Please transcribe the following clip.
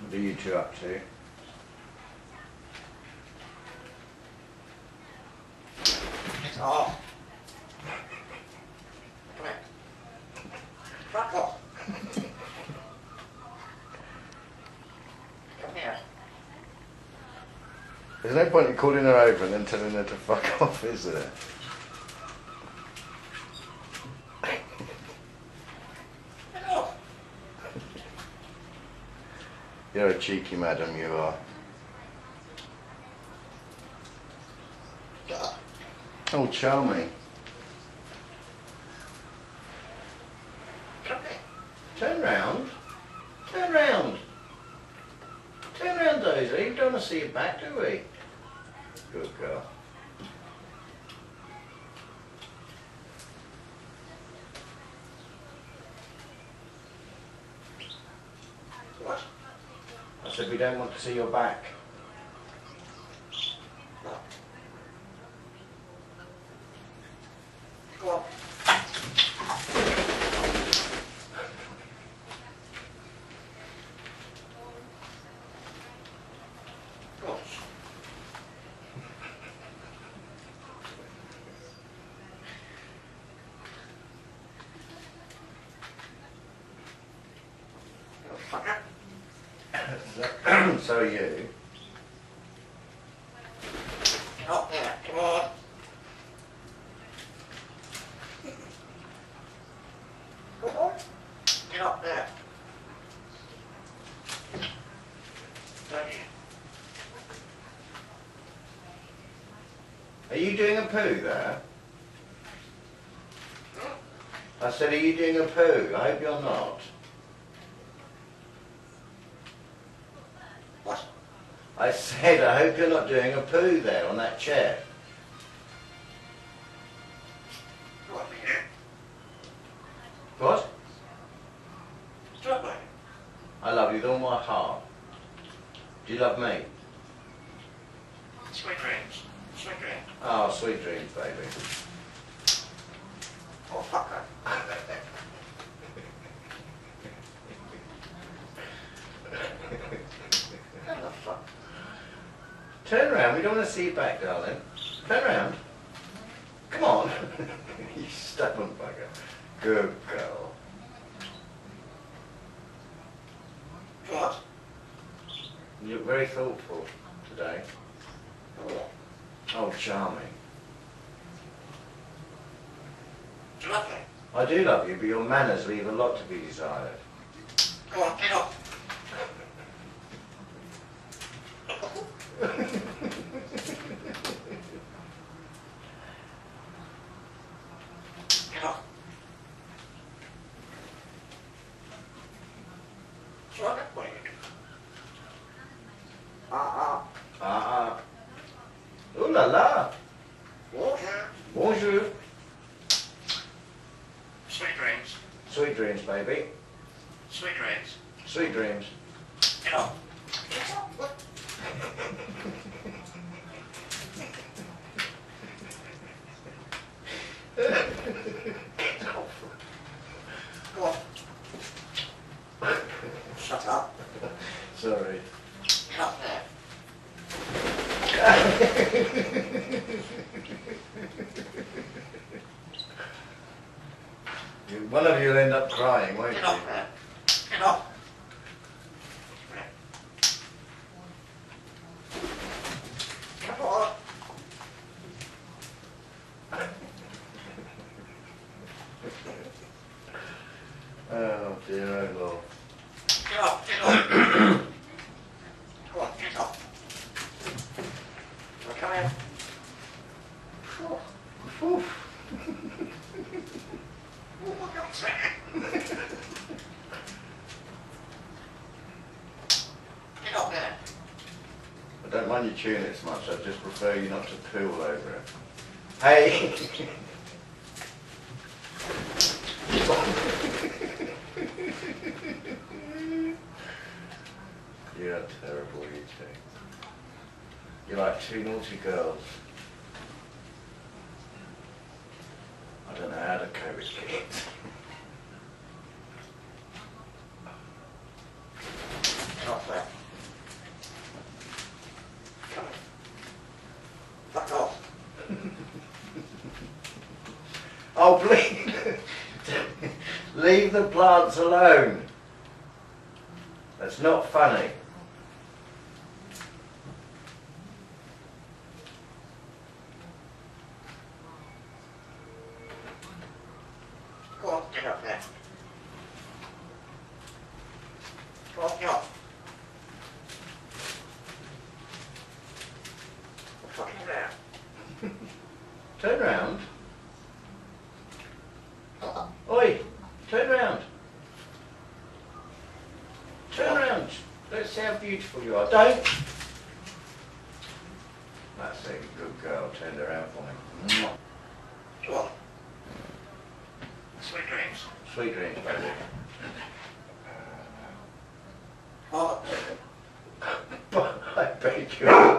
What are you two up to? It's off. Come here. Fuck off. Come here. There's no point in calling her over and then telling her to fuck off, is there? Hello. You're a cheeky madam, you are. Oh, charming. Come here. Turn round. Turn round. Turn round, Daisy. You don't want to see your back, do we? Good girl. What? I said we don't want to see your back. Go on. Go on. You fucker. So are you. Get up there. Come on. Come on. Get up there. There. Are you doing a poo there? I said, are you doing a poo? I hope you're not. What? I said, I hope you're not doing a poo there on that chair. Go on here. What? Stop it. I love you with all my heart. Do you love me? Sweet dreams. Sweet dreams. Oh, sweet dreams, baby. Oh, fucker. What the fuck? Turn around, we don't want to see you back, darling. Turn around. Come on. You stubborn bugger. Good girl. What? You look very thoughtful today. Oh, Oh, charming. do you love me? I do love you, but your manners leave a lot to be desired. Go on, get up. Get up. What's wrong with you? Ah. Ooh la la. Water. Bonjour. Sweet dreams. Sweet dreams, baby. Sweet dreams. Sweet dreams. Get up. Get up. What? Go on. Shut up. Sorry. Get up there. One of you will end up crying, won't Get you? up there. Get up. Come on. Oh dear, oh Lord. Get up. Get up. Go on, get up. Come here. Oof. Oh, my God's sake. Get up there. I don't mind you chewing it so much, I just prefer you not to poo all over it. Hey! You're terrible, you two. You're like two naughty girls. I don't know how to cope with kids. Get up there. Oh, please. Leave the plants alone. That's not funny. Go on, get up there. Go on, get up. Fucking there. Turn round. Oi, turn round. Turn round. Let's see how beautiful you are. Don't. That's a good girl. Turned around for me. Mwah. Go on. Sweet dreams. Sweet dreams, baby. Oh. I beg you.